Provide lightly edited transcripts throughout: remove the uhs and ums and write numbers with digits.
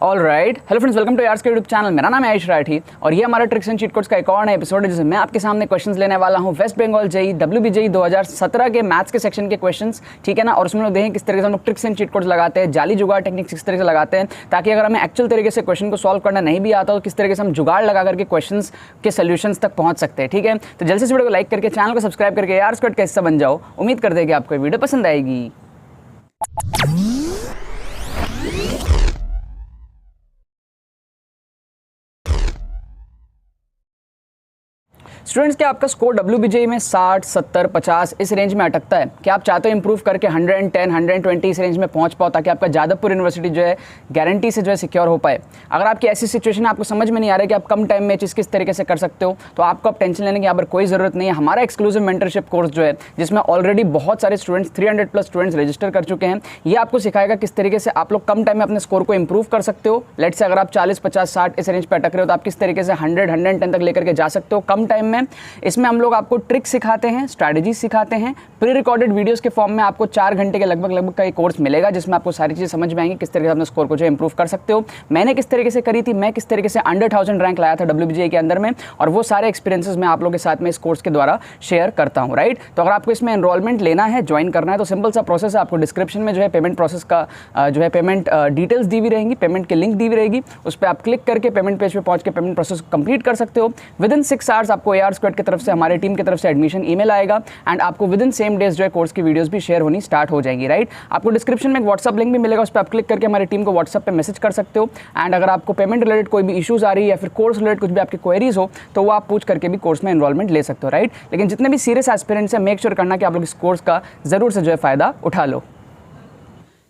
All right, hello friends, welcome to यार्स के YouTube channel. मेरा नाम है आयुष राठी और ये हमारा ट्रिक्स एंड चीट कोड्स का एक और नया एपिसोड है जिसमें मैं आपके सामने क्वेश्चंस लेने वाला हूँ वेस्ट बंगाल जेई WBJEE 2017 के मैथ्स के सेक्शन के क्वेश्चंस, ठीक है ना। और उसमें लोग देखें किस तरह से हम लोग ट्रिक्स एंड चीट कोड्स लगाते हैं, जाली जुगाड़ टेक्निक्स किस तरह से लगाते हैं, ताकि अगर हमें एक्चुअल तरीके से क्वेश्चन को सॉल्व करना नहीं भी आता तो किस तरीके से हम जुगाड़ लगा करके क्वेश्चंस के सोल्यूशंस तक पहुंच सकते हैं, ठीक है। तो जल्दी से वीडियो को लाइक करके चैनल को सब्सक्राइब करके यार्स कोड का हिस्सा बन जाओ। उम्मीद करते हैं कि आपको वीडियो पसंद आएगी। स्टूडेंट्स, क्या आपका स्कोर WBJEE में 60, 70, 50 इस रेंज में अटकता है? क्या आप चाहते हो इंप्रूव करके 110, 120 इस रेंज में पहुंच पाओ ताकि आपका जादवपुर यूनिवर्सिटी जो है गारंटी से जो है सिक्योर हो पाए? अगर आपकी ऐसी सिचुएशन है, आपको समझ में नहीं आ रहा है कि आप कम टाइम में चीज़ किस तरीके से कर सकते हो, तो आपको अब टेंशन लेने की यहाँ पर कोई ज़रूरत नहीं है। हमारा एक्सक्लूसिव मेंटरशिप कोर्स जो है, जिसमें ऑलरेडी बहुत सारे स्टूडेंट्स 300+ स्टूडेंट्स रजिस्टर कर चुके हैं, ये आपको सिखाएगा किस तरीके से आप लोग कम टाइम में अपने स्कोर को इंप्रूव कर सकते हो। लेट्स से अगर आप 40, 50, 60 इस रेंज पर अटक रहे हो तो आप किस तरीके से 100, 110 तक लेकर के जा सकते हो कम टाइम में। इसमें हम लोग आपको ट्रिक्स सिखाते हैं, स्ट्रैटेजी सिखाते हैं, प्री रिकॉर्डेड वीडियोस के फॉर्म में आपको 4 घंटे के लगभग का एक कोर्स मिलेगा, जिसमें आपको सारी चीज़ें समझ में आएंगी किस तरीके से अपने स्कोर को जो इंप्रूव कर सकते हो। मैंने किस तरीके से करी थी, मैं किस तरीके से अंडर 1000 रैंक लाया था WBJEE के अंदर में, और वो सारे एक्सपीरियंसेस मैं आप लोगों के साथ में इस कोर्स के द्वारा शेयर करता हूँ, राइट। तो अगर आपको इसमें एनरोलमेंट लेना है, ज्वाइन करना है, तो सिंपल सा प्रोसेस है। आपको डिस्क्रिप्शन में जो है पेमेंट प्रोसेस का जो है पेमेंट डिटेल्स दी हुई रहेंगी, पेमेंट की लिंक दी हुई रहेगी, उस पर आप क्लिक करके पेमेंट पेज पे पहुंच के पेमेंट प्रोसेस कंप्लीट कर सकते हो। विदिन 6 आवर्स आपको AR स्क्वाड की तरफ से, हमारी टीम की तरफ से एडमिशन ईमेल आएगा एंड आपको विदिन सेम डेज जो है कोर्स की वीडियोस भी शेयर होनी स्टार्ट हो जाएंगी, राइट। आपको डिस्क्रिप्शन में एक व्हाट्सअप लिंक भी मिलेगा, उस पर आप क्लिक करके हमारी टीम को व्हाट्सअप पे मैसेज कर सकते हो। एंड अगर आपको पेमेंट रिलेटेड कोई भी इशूज़ आ रही है या फिर कोर्स रिलेटेड कुछ भी आपकी क्वेरीज हो तो वो आप पूछ करके भी कोर्स में एनरोलमेंट ले सकते हो, राइट। लेकिन जितने भी सीरियस एस्पिरेंट्स हैं, मेक श्योर करना कि आप लोग इस कोर्स का जरूर से जो है फायदा उठा लो।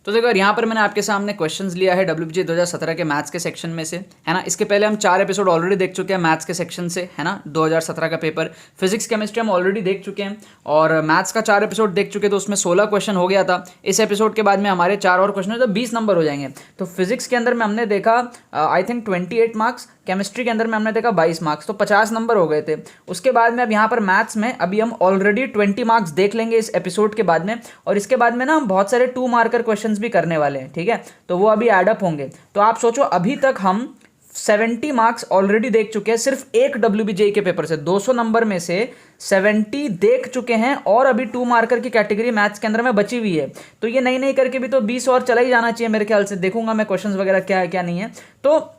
तो देखो यार, यहाँ पर मैंने आपके सामने क्वेश्चंस लिया है WBJEE 2017 के मैथ्स के सेक्शन में से, है ना। इसके पहले हम 4 एपिसोड ऑलरेडी देख चुके हैं मैथ्स के सेक्शन से, है ना। 2017 का पेपर फिजिक्स केमिस्ट्री हम ऑलरेडी देख चुके हैं और मैथ्स का 4 एपिसोड देख चुके, तो उसमें 16 क्वेश्चन हो गया था। इस एपिसोड के बाद में हमारे 4 और क्वेश्चन तो 20 नंबर हो जाएंगे। तो फिजिक्स के अंदर में हमने देखा आई थिंक 28 मार्क्स, केमिस्ट्री के अंदर में हमने देखा 22 मार्क्स, तो 50 नंबर हो गए थे। उसके बाद में अब यहाँ पर मैथ्स में अभी हम ऑलरेडी 20 मार्क्स देख लेंगे इस एपिसोड के बाद में, और इसके बाद में ना हम बहुत सारे 2 मार्कर क्वेश्चंस भी करने वाले हैं, ठीक है। तो वो अभी एडअप होंगे। तो आप सोचो, अभी तक हम 70 मार्क्स ऑलरेडी देख चुके हैं सिर्फ एक WBJEE के पेपर से। 200 नंबर में से 70 देख चुके हैं और अभी 2 मार्कर की कैटेगरी मैथ्स के अंदर में बची हुई है। तो ये नहीं करके भी तो 20 और चला ही जाना चाहिए मेरे ख्याल से। देखूंगा मैं क्वेश्चंस वगैरह क्या है क्या नहीं है। तो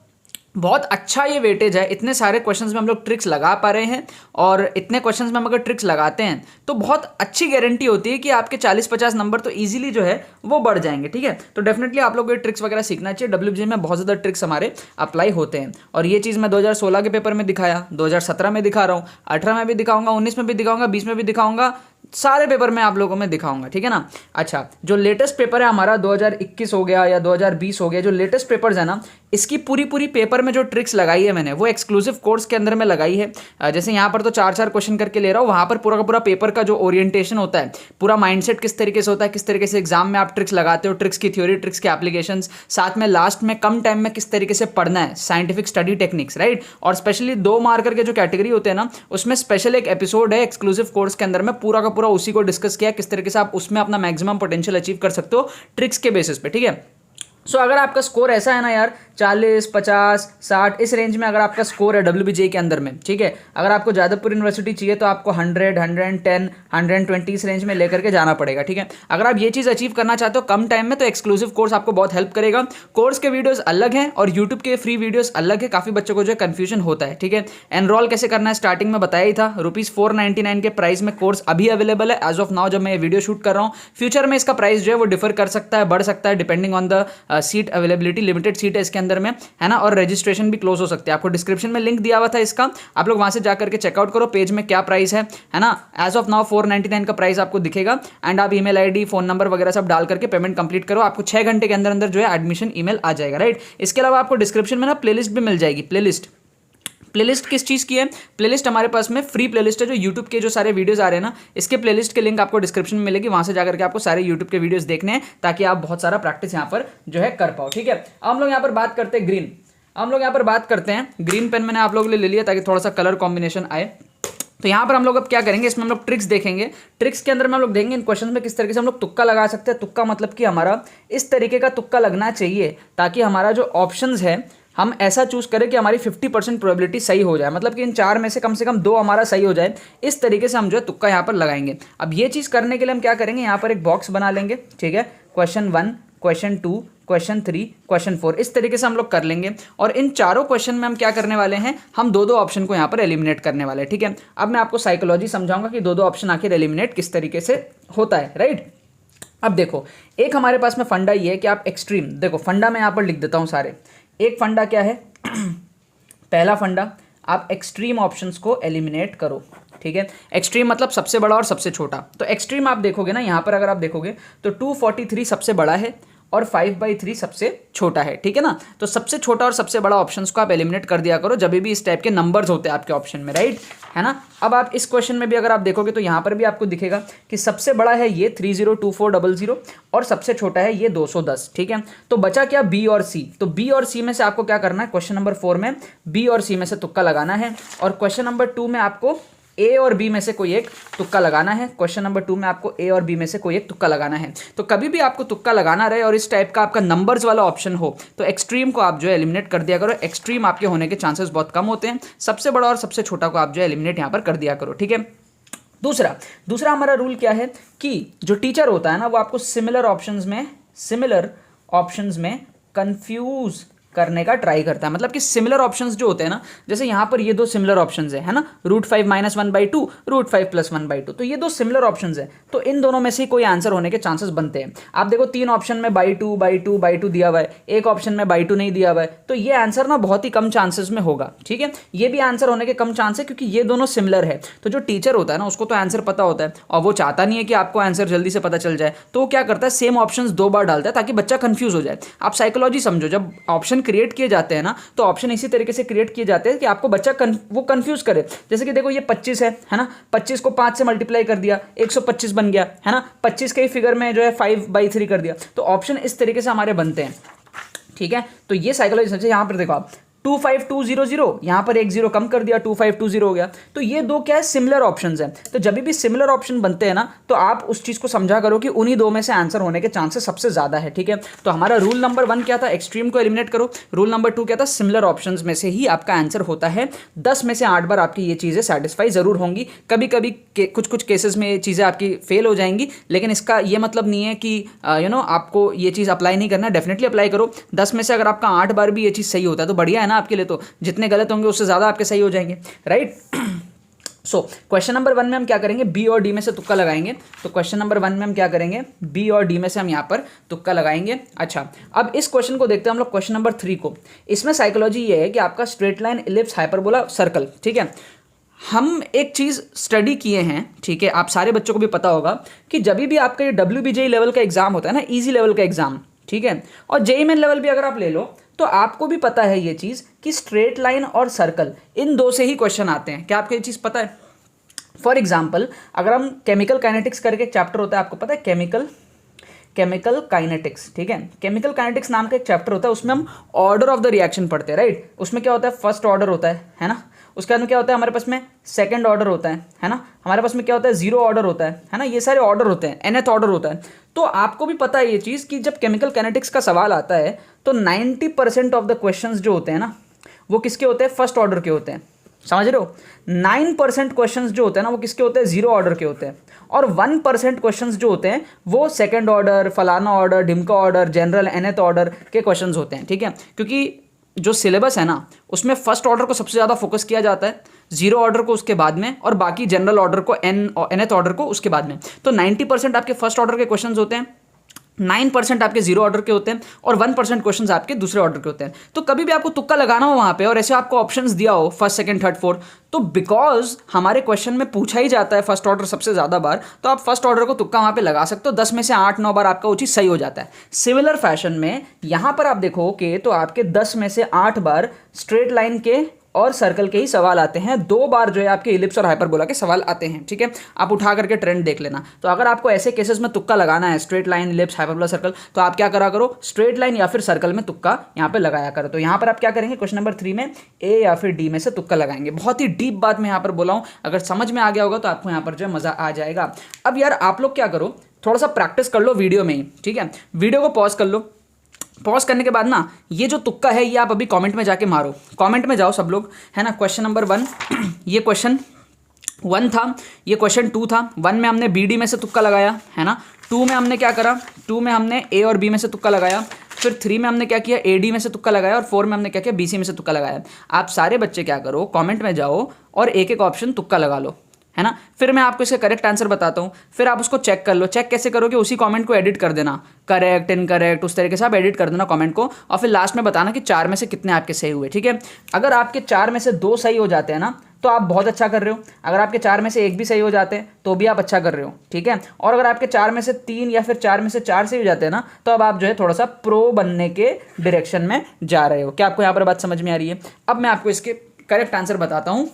बहुत अच्छा ये वेटेज है। इतने सारे क्वेश्चंस में हम लोग ट्रिक्स लगा पा रहे हैं, और इतने क्वेश्चंस में हम अगर ट्रिक्स लगाते हैं तो बहुत अच्छी गारंटी होती है कि आपके 40-50 नंबर तो इजीली जो है वो बढ़ जाएंगे, ठीक है। तो डेफिनेटली आप लोग ये ट्रिक्स वगैरह सीखना चाहिए। WBJEE में बहुत ज़्यादा ट्रिक्स हमारे अप्लाई होते हैं, और ये चीज़ मैं 2016 के पेपर में दिखाया, 2017 में दिखा रहा हूँ, 18 में भी दिखाऊंगा, 19 में भी दिखाऊंगा, 20 में भी दिखाऊंगा, सारे पेपर में आप लोगों में दिखाऊंगा, ठीक है ना। अच्छा, जो लेटेस्ट पेपर है हमारा 2021 हो गया या 2020 हो गया, जो लेटेस्ट पेपर्स है ना, इसकी पूरी पेपर में जो ट्रिक्स लगाई है मैंने वो एक्सक्लूसिव कोर्स के अंदर में लगाई है। जैसे यहाँ पर तो 4-4 क्वेश्चन करके ले रहा हूँ, वहाँ पर पूरा का पूरा पेपर का जो ओरिएंटेशन होता है, पूरा माइंडसेट किस तरीके से होता है, किस तरीके से एग्जाम में आप ट्रिक्स लगाते हो, ट्रिक्स की थ्योरी, ट्रिक्स के एप्लीकेशंस, साथ में लास्ट में कम टाइम में किस तरीके से पढ़ना है, साइंटिफिक स्टडी टेक्निक्स, राइट। और स्पेशली 2 मार्कर के जो कैटेगरी होते हैं ना, उसमें स्पेशल एक एपिसोड है एक्सक्लूसिव कोर्स के अंदर में, पूरा का पूरा उसी को डिस्कस किया किस तरीके से आप उसमें अपना मैक्सिमम पोटेंशियल अचीव कर सकते हो ट्रिक्स के बेसिस पे, ठीक है। सो अगर आपका स्कोर ऐसा है ना यार, 40, 50, 60 इस रेंज में अगर आपका स्कोर है WBJEE के अंदर में, ठीक है, अगर आपको जादवपुर यूनिवर्सिटी चाहिए तो आपको 100, 110, 120 इस रेंज में लेकर के जाना पड़ेगा, ठीक है। अगर आप ये चीज़ अचीव करना चाहते हो कम टाइम में, तो एक्सक्लूसिव कोर्स आपको बहुत हेल्प करेगा। कोर्स के वीडियोस अलग हैं और यूट्यूब के फ्री वीडियोस अलग है। काफ़ी बच्चों को जो कन्फ्यूजन होता है, ठीक है। एनरोल कैसे करना है स्टार्टिंग में बताया ही था। ₹499 के प्राइस में कोर्स अभी अवेलेबल है एज ऑफ नाउ, जब मैं ये वीडियो शूट कर रहा हूँ। फ्यूचर में इसका प्राइस जो है वो डिफर कर सकता है, बढ़ सकता है, depending on the seat availability. Limited seat है इसके अंदर में, है ना, और रजिस्ट्रेशन भी क्लोज हो सकती है। आपको डिस्क्रिप्शन में लिंक दिया हुआ था इसका, आप लोग वहां से जाकर के चेकआउट करो, पेज में क्या प्राइस है ना। एज ऑफ नाउ 499 का प्राइस आपको दिखेगा, एंड आप ईमेल आईडी, फोन नंबर वगैरह सब डाल करके पेमेंट कंप्लीट करो। आपको 6 घंटे के अंदर अंदर जो है एडमिशन ईमेल आ जाएगा, राइट। इसके अलावा आपको डिस्क्रिप्शन में ना प्लेलिस्ट भी मिल जाएगी। प्लेलिस्ट किस चीज़ की है? प्लेलिस्ट हमारे पास में फ्री प्लेलिस्ट है, जो यूट्यूब के जो सारे वीडियोस आ रहे हैं ना, इसके प्लेलिस्ट के लिंक आपको डिस्क्रिप्शन में मिलेगी, वहां से जाकर के आपको सारे यूट्यूब के वीडियोस देखने हैं, ताकि आप बहुत सारा प्रैक्टिस यहाँ पर जो है कर पाओ, ठीक है। अब हम लोग यहाँ पर बात करते हैं ग्रीन, ग्रीन पेन मैंने आप लोगों के लिए ले लिया ताकि थोड़ा सा कलर कॉम्बिनेशन आए। तो यहाँ पर हम लोग अब क्या करेंगे, इसमें हम लोग ट्रिक्स देखेंगे। ट्रिक्स के अंदर में हम लोग देखेंगे इन क्वेश्चन में किस तरीके से हम लोग तुक्का लगा सकते हैं। तुक्का मतलब कि हमारा इस तरीके का तुक्का लगना चाहिए ताकि हमारा जो ऑप्शंस है हम ऐसा चूज करें कि हमारी 50% प्रोबेबिलिटी सही हो जाए, मतलब कि इन 4 में से कम 2 हमारा सही हो जाए। इस तरीके से हम जो है तुक्का यहाँ पर लगाएंगे। अब ये चीज़ करने के लिए हम क्या करेंगे, यहाँ पर एक बॉक्स बना लेंगे, ठीक है। क्वेश्चन 1, क्वेश्चन 2, क्वेश्चन 3, क्वेश्चन 4, इस तरीके से हम लोग कर लेंगे। और इन चारों क्वेश्चन में हम क्या करने वाले हैं, हम 2-2 ऑप्शन को यहाँ पर एलिमिनेट करने वाले हैं, ठीक है। अब मैं आपको साइकोलॉजी समझाऊंगा कि 2-2 ऑप्शन आखिर एलिमिनेट किस तरीके से होता है, राइट। अब देखो, एक हमारे पास में फंडा ये है कि आप एक्सट्रीम, देखो फंडा मैं यहाँ पर लिख देता हूँ सारे। एक फंडा क्या है, पहला फंडा, आप एक्सट्रीम ऑप्शंस को एलिमिनेट करो, ठीक है। एक्सट्रीम मतलब सबसे बड़ा और सबसे छोटा। तो एक्सट्रीम आप देखोगे ना, यहाँ पर अगर आप देखोगे तो 243 सबसे बड़ा है और 5/3 सबसे छोटा है, ठीक है ना। तो सबसे छोटा और सबसे बड़ा ऑप्शंस को आप एलिमिनेट कर दिया करो जब भी इस टाइप के नंबर्स होते हैं आपके ऑप्शन में, राइट, है ना। अब आप इस क्वेश्चन में भी अगर आप देखोगे तो यहाँ पर भी आपको दिखेगा कि सबसे बड़ा है ये 302400 और सबसे छोटा है ये 210, ठीक है। तो बचा क्या, बी और सी। तो बी और सी में से आपको क्या करना है, क्वेश्चन नंबर 4 में बी और सी में से तुक्का लगाना है, और क्वेश्चन नंबर 2 में आपको ए और बी में से कोई एक तुक्का लगाना है। क्वेश्चन नंबर 2 में आपको ए और बी में से कोई एक तुक्का लगाना है। तो कभी भी आपको तुक्का लगाना रहे और इस टाइप का आपका नंबर्स वाला ऑप्शन हो तो एक्सट्रीम को आप जो है एलिमिनेट कर दिया करो। एक्सट्रीम आपके होने के चांसेस बहुत कम होते हैं। सबसे बड़ा और सबसे छोटा को आप जो है एलिमिनेट यहाँ पर कर दिया करो, ठीक है। दूसरा हमारा रूल क्या है कि जो टीचर होता है ना, वो आपको सिमिलर ऑप्शंस में कंफ्यूज करने का ट्राई करता है। मतलब कि सिमिलर ऑप्शंस जो होते हैं ना, जैसे यहाँ पर ये 2 सिमिलर ऑप्शंस है ना, √5 - 1/2, √5 + 1/2, तो ये 2 सिमिलर ऑप्शंस है। तो इन दोनों में से कोई आंसर होने के चांसेस बनते हैं। आप देखो 3 ऑप्शन में /2 दिया हुआ है, एक ऑप्शन में /2 नहीं दिया हुआ है, तो ये आंसर ना बहुत ही कम चांसेस में होगा, ठीक है। ये भी आंसर होने के कम चांस है क्योंकि ये दोनों सिमिलर है। तो जो टीचर होता है ना, उसको तो आंसर पता होता है और वो चाहता नहीं है कि आपको आंसर जल्दी से पता चल जाए, तो वो क्या करता है, सेम ऑप्शंस 2 बार डालता है ताकि बच्चा कंफ्यूज हो जाए। आप साइकोलॉजी समझो, जब ऑप्शन क्रिएट किए जाते हैं ना, तो ऑप्शन इसी तरीके से क्रिएट किए जाते हैं कि आपको बच्चा वो कंफ्यूज करे। जैसे कि देखो ये 25 है ना, 25 को 5 से मल्टीप्लाई कर दिया, 125 बन गया, है ना। 25 के ही फिगर में जो है 5/3 कर दिया। तो ऑप्शन इस तरीके से हमारे बनते हैं, ठीक है। तो ये साइकोलॉजी समझे। यहाँ पर देखो आप 25200, यहाँ पर एक 0 कम कर दिया, 2520 हो गया। तो ये 2 क्या है, सिमिलर ऑप्शंस हैं। तो जब भी सिमिलर ऑप्शन बनते हैं ना, तो आप उस चीज़ को समझा करो कि उन्हीं 2 में से आंसर होने के चांसेस सबसे ज़्यादा है, ठीक है। तो हमारा रूल नंबर 1 क्या था, एक्सट्रीम को एलिमिनेट करो। रूल नंबर 2 क्या था, सिमिलर ऑप्शंस में से ही आपका आंसर होता है। 10 में से 8 बार आपकी ये चीज़ें सेटिस्फाई जरूर होंगी। कभी कभी कुछ केसेस में ये चीज़ें आपकी फेल हो जाएंगी, लेकिन इसका ये मतलब नहीं है कि आपको ये चीज़ अप्लाई नहीं करना, डेफिनेटली अप्लाई करो। 10 में से अगर आपका 8 बार भी ये चीज़ सही होता है तो बढ़िया है ना आपके लिए। तो जितने गलत होंगे उससे ज़्यादा आपके सही हो जाएंगे, राइट। सो क्वेश्चन नंबर 1 में हम क्या करेंगे, बी और डी में से तुक्का लगाएंगे। तो क्वेश्चन नंबर 1 में हम क्या करेंगे, बी और डी में से हम यहाँ पर तुक्का लगाएंगे। अच्छा, अब इस क्वेश्चन को देखते हैं हम लोग, क्वेश्चन नंबर 3 को। इसमें साइकोलॉजी ये है कि आपका straight line, ellipse, hyperbola, circle, ठीक है। हम एक चीज़ स्टडी किए हैं, ठीक है, आप सारे बच्चों को भी पता होगा कि जब भी आपका ये WBJ लेवल का एग्जाम होता है ना, ईजी लेवल का एग्जाम, ठीक है, और JEE मेन लेवल भी अगर आप ले लो तो आपको भी पता है ये चीज़ कि स्ट्रेट लाइन और सर्कल, इन 2 से ही क्वेश्चन आते हैं। क्या आपको ये चीज़ पता है? फॉर एग्जाम्पल, अगर हम केमिकल काइनेटिक्स करके एक चैप्टर होता है, आपको पता है, केमिकल काइनेटिक्स, ठीक है। केमिकल काइनेटिक्स नाम का एक चैप्टर होता है, उसमें हम ऑर्डर ऑफ द रिएक्शन पढ़ते हैं, राइट। उसमें क्या होता है, फर्स्ट ऑर्डर होता है ना। उसके बाद में क्या होता है, हमारे पास में सेकंड ऑर्डर होता है ना। हमारे पास में क्या होता है, 0 ऑर्डर होता है ना। ये सारे ऑर्डर होते हैं, nth ऑर्डर होता है। तो आपको भी पता है ये चीज़ कि जब केमिकल काइनेटिक्स का सवाल आता है तो 90% ऑफ द क्वेश्चंस जो होते हैं ना, वो किसके होते हैं, फर्स्ट ऑर्डर के होते हैं। समझ रहे हो, 9% क्वेश्चंस जो होते हैं ना, वो किसके होते हैं, 0 ऑर्डर के होते हैं। और 1% क्वेश्चंस जो होते हैं वो सेकंड ऑर्डर, फलाना ऑर्डर, ढिमका ऑर्डर, जनरल, nth ऑर्डर के क्वेश्चंस होते हैं, ठीक है। क्योंकि जो सिलेबस है ना, उसमें फर्स्ट ऑर्डर को सबसे ज़्यादा फोकस किया जाता है, 0 ऑर्डर को उसके बाद में, और बाकी जनरल ऑर्डर को, nth ऑर्डर को उसके बाद में। तो 90% आपके फर्स्ट ऑर्डर के क्वेश्चंस होते हैं, 9% आपके 0 ऑर्डर के होते हैं, और 1% क्वेश्चंस आपके दूसरे ऑर्डर के होते हैं। तो कभी भी आपको तुक्का लगाना हो वहाँ पे और ऐसे आपको ऑप्शंस दिया हो फर्स्ट, सेकंड, थर्ड, फोर्थ, तो बिकॉज हमारे क्वेश्चन में पूछा ही जाता है फर्स्ट ऑर्डर सबसे ज़्यादा बार, तो आप फर्स्ट ऑर्डर को तुक्का वहाँ पे लगा सकते हो। 10 में से 8-9 बार आपका वो चीज़ सही हो जाता है। सिमिलर फैशन में यहाँ पर आप देखो कि तो आपके 10 में से 8 बार स्ट्रेट लाइन के और सर्कल के ही सवाल आते हैं, 2 बार जो है आपके इलिप्स और हाइपरबोला के सवाल आते हैं, ठीक है। आप उठा करके ट्रेंड देख लेना। तो अगर आपको ऐसे केसेस में तुक्का लगाना है, straight line, ellipse, hyperbola, circle, तो आप क्या करा करो, स्ट्रेट लाइन या फिर सर्कल में तुक्का यहाँ पे लगाया करो। तो यहाँ पर आप क्या करेंगे, क्वेश्चन नंबर 3 में ए या फिर डी में से तुक्का लगाएंगे। बहुत ही डीप बात मैं यहाँ पर बोला हूँ, अगर समझ में आ गया होगा तो आपको यहाँ पर जो है मजा आ जाएगा। अब यार आप लोग क्या करो, थोड़ा सा प्रैक्टिस कर लो वीडियो में ही, ठीक है। वीडियो को पॉज कर लो। पॉज करने के बाद ना ये जो तुक्का है ये आप अभी कमेंट में जाके मारो, कमेंट में जाओ सब लोग, है ना। क्वेश्चन नंबर 1 ये क्वेश्चन 1 था, ये क्वेश्चन 2 था। 1 में हमने बी डी में से तुक्का लगाया, है ना। 2 में हमने क्या करा, 2 में हमने ए और बी में से तुक्का लगाया। फिर 3 में हमने क्या किया, ए डी में से तुक्का लगाया। और 4 में हमने क्या किया, बी सी में से तुक्का लगाया। आप सारे बच्चे क्या करो, कमेंट में जाओ और एक एक ऑप्शन तुक्का लगा लो, है ना। फिर मैं आपको इसका करेक्ट आंसर बताता हूँ, फिर आप उसको चेक कर लो। चेक कैसे करोगे, उसी कमेंट को एडिट कर देना, करेक्ट इनकरेक्ट उस तरीके से आप एडिट कर देना कमेंट को, और फिर लास्ट में बताना कि 4 में से कितने आपके सही हुए, ठीक है। अगर आपके 4 में से 2 सही हो जाते हैं ना तो आप बहुत अच्छा कर रहे हो। अगर आपके 4 में से 1 भी सही हो जाते हैं तो भी आप अच्छा कर रहे हो, ठीक है। और अगर आपके 4 में से 3 या फिर 4 में से 4 सही हो जाते हैं ना तो अब आप जो है थोड़ा सा प्रो बनने के डायरेक्शन में जा रहे हो। क्या आपको यहाँ पर बात समझ में आ रही है। अब मैं आपको इसके करेक्ट आंसर बताता हूँ।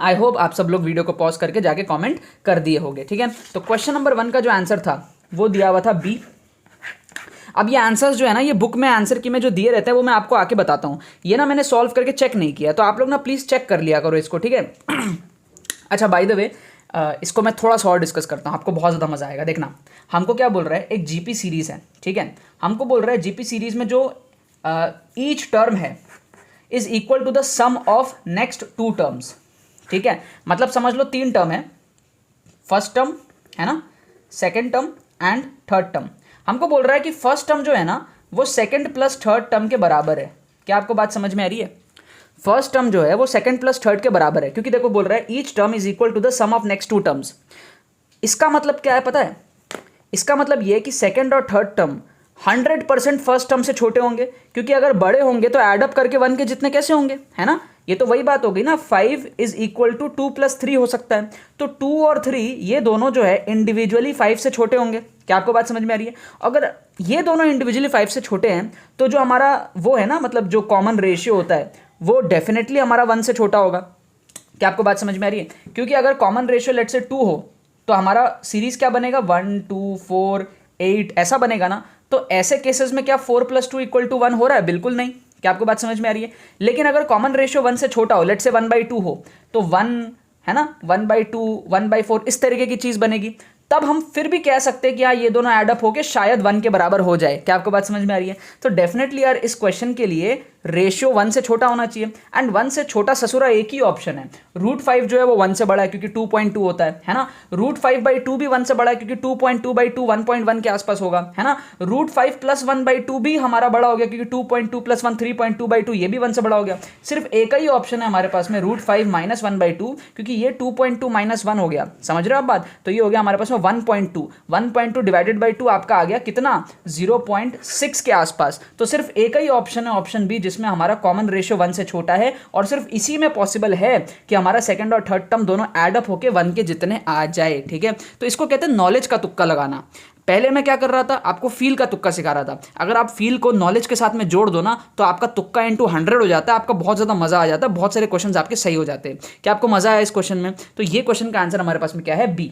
आई होप आप सब लोग वीडियो को पॉज करके जाके कमेंट कर दिए होंगे, ठीक है। तो क्वेश्चन नंबर 1 का जो आंसर था वो दिया हुआ था बी। अब ये आंसर्स जो है ना, ये बुक में आंसर की में जो दिए रहते हैं वो मैं आपको आके बताता हूँ। ये ना मैंने सॉल्व करके चेक नहीं किया, तो आप लोग ना प्लीज़ चेक कर लिया करो इसको, ठीक है। अच्छा बाय द वे इसको मैं थोड़ा सा और डिस्कस करता हूँ, आपको बहुत ज़्यादा मजा आएगा। देखना हमको क्या बोल रहा है, एक जीपी सीरीज़ है, ठीक है। हमको बोल रहा है जीपी सीरीज़ में जो ईच टर्म है is equal to the sum of next 2 terms, ठीक है। मतलब समझ लो 3 टर्म है, फर्स्ट टर्म है ना, second term and third term. हमको बोल रहा है कि फर्स्ट टर्म जो है ना वो सेकेंड प्लस थर्ड टर्म के बराबर है। क्या आपको बात समझ में आ रही है। फर्स्ट टर्म जो है वो सेकेंड प्लस थर्ड के बराबर है, क्योंकि देखो बोल रहा है each term is equal to the sum of next 2 terms. इसका मतलब क्या है पता है, इसका मतलब ये है कि सेकेंड और थर्ड टर्म 100% फर्स्ट टर्म से छोटे होंगे, क्योंकि अगर बड़े होंगे तो एडअप करके 1 के जितने कैसे होंगे, है ना। ये तो वही बात हो गई ना, 5 इज इक्वल टू 2 + 3 हो सकता है। तो 2 और 3 ये दोनों जो है इंडिविजुअली 5 से छोटे होंगे। क्या आपको बात समझ में आ रही है। अगर ये दोनों इंडिविजुअली 5 से छोटे हैं तो जो हमारा वो है ना, मतलब जो कॉमन रेशियो होता है वो डेफिनेटली हमारा 1 से छोटा होगा। क्या आपको बात समझ में आ रही है। क्योंकि अगर कॉमन रेशियो लेट से 2 हो तो हमारा सीरीज क्या बनेगा, 1 2 4 8 ऐसा बनेगा ना। तो ऐसे केसेस में क्या 4 + 2 = 1 हो रहा है, बिल्कुल नहीं। क्या आपको बात समझ में आ रही है। लेकिन अगर कॉमन रेशियो 1 से छोटा हो, लेट से 1/2 हो, तो 1 है ना, 1/2 1/4 इस तरीके की चीज बनेगी। तब हम फिर भी कह सकते हैं कि हाँ ये दोनों एडअप होके शायद 1 के बराबर हो जाए। क्या आपको बात समझ में आ रही है। तो डेफिनेटली यार इस क्वेश्चन के लिए रेशियो 1 से छोटा होना चाहिए, एंड 1 से छोटा ससुरा एक ही ऑप्शन है। √5 जो है वो 1 से बड़ा है क्योंकि 2.2 होता है ना। √5/2 भी 1 से बड़ा है क्योंकि 2.2/2 1.1 के आसपास होगा, है ना। √5 + 1/2 भी हमारा बड़ा हो गया क्योंकि 2.2 + 1 3.2/2 ये भी 1 से बड़ा हो गया। सिर्फ एक ही ऑप्शन है हमारे पास में √5 - 1/2, क्योंकि ये 2.2 - 1 हो गया। समझ रहे हो आप बात। तो ये हो गया हमारे पास में 1.2 1.2 डिवाइडेड बाई 2 आपका आ गया कितना, 0.6 के आसपास। तो सिर्फ एक ही ऑप्शन है, ऑप्शन बी, जिसमें हमारा कॉमन रेशियो 1 से छोटा है, और सिर्फ इसी में पॉसिबल है कि हमारा सेकंड और थर्ड टर्म दोनों एडअप होके 1 के जितने आ जाए, ठीक है। तो इसको कहते हैं नॉलेज का तुक्का लगाना। पहले मैं क्या कर रहा था, आपको फील का तुक्का सिखा रहा था। अगर आप फील को नॉलेज के साथ में जोड़ दो ना तो आपका तुक्का × 100 हो जाता है, आपका बहुत ज़्यादा मजा आ जाता है, बहुत सारे क्वेश्चन आपके सही हो जाते हैं। क्या आपको मजा आया इस क्वेश्चन में। तो ये क्वेश्चन का आंसर हमारे पास में क्या है, बी।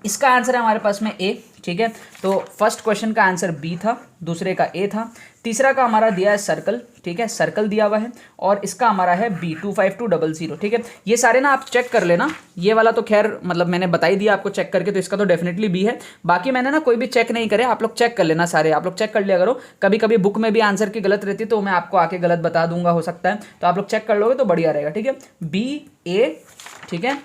इसका आंसर है हमारे पास में ए, ठीक है। तो फर्स्ट क्वेश्चन का आंसर बी था, दूसरे का ए था, तीसरा का हमारा दिया है सर्कल, ठीक है, सर्कल दिया हुआ है, और इसका हमारा है बी 25200, ठीक है। ये सारे ना आप चेक कर लेना। ये वाला तो खैर मतलब मैंने बता ही दिया आपको चेक करके, तो इसका तो डेफिनेटली बी है। बाकी मैंने ना कोई भी चेक नहीं करे, आप लोग चेक कर लेना, सारे आप लोग चेक कर लिया करो। कभी कभी बुक में भी आंसर की गलत रहती है तो मैं आपको आके गलत बता दूंगा, हो सकता है, तो आप लोग चेक कर लोगे तो बढ़िया रहेगा, ठीक है। बी ए, ठीक है,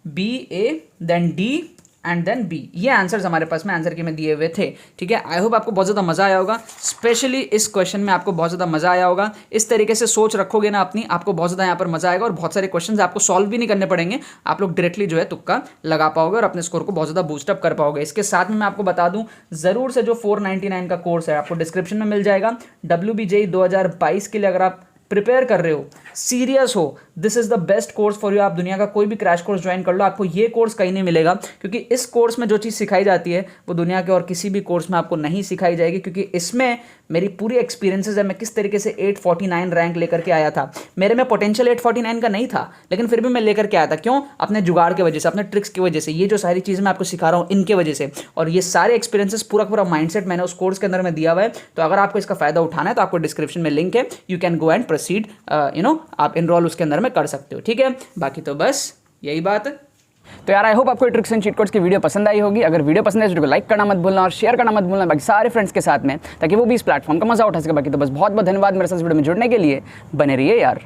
B A then D and then B, ये आंसर्स हमारे पास में आंसर के में दिए हुए थे, ठीक है। आई होप आपको बहुत ज़्यादा मज़ा आया होगा, स्पेशली इस क्वेश्चन में आपको बहुत ज़्यादा मज़ा आया होगा। इस तरीके से सोच रखोगे ना अपनी, आपको बहुत ज़्यादा यहाँ पर मज़ा आएगा, और बहुत सारे क्वेश्चन आपको सॉल्व भी नहीं करने पड़ेंगे, आप लोग डायरेक्टली जो है तुक्का लगा पाओगे और अपने स्कोर को बहुत ज़्यादा बूस्टअप कर पाओगे। इसके साथ में मैं आपको बता दूँ, ज़रूर से जो 499 का कोर्स है आपको डिस्क्रिप्शन में मिल जाएगा। WBJEE 2022 के लिए अगर आप प्रिपेयर कर रहे हो, सीरियस हो, this is the best course for you. आप दुनिया का कोई भी क्रैश कोर्स ज्वाइन कर लो, आपको ये कोर्स कहीं नहीं मिलेगा, क्योंकि इस कोर्स में जो चीज़ सिखाई जाती है वो दुनिया के और किसी भी कोर्स में आपको नहीं सिखाई जाएगी, क्योंकि इसमें मेरी पूरी एक्सपीरियंसेस है, मैं किस तरीके से 849 रैंक लेकर के आया था। मेरे में पोटेंशियल 849 का नहीं था, लेकिन फिर भी मैं लेकर के आया था। क्यों? अपने जुगाड़ की वजह से, अपने ट्रिक्स की वजह से। ये जो सारी चीज़ मैं आपको सिखा रहा हूँ इनके वजह से, और ये सारे एक्सपीरियंसेस पूरा माइंडसेट मैंने उस कोर्स के अंदर में दिया हुआ है। तो अगर आपको इसका फायदा उठाना है तो आपको डिस्क्रिप्शन में लिंक है, you can go and proceed, आप इनरोल उसके अंदर में कर सकते हो, ठीक है। बाकी तो बस यही बात है। तो यार आई होप आपको ट्रिक्स एंड चीट कोड्स की वीडियो पसंद आई होगी। अगर वीडियो पसंद है तो वीडियो को लाइक करना मत भूलना और शेयर करना मत भूलना बाकी सारे फ्रेंड्स के साथ में, ताकि वो भी इस प्लेटफॉर्म का मजा उठा सके। बाकी तो बस बहुत बहुत धन्यवाद मेरे साथ वीडियो में जुड़ने के लिए। बने रहिए यार।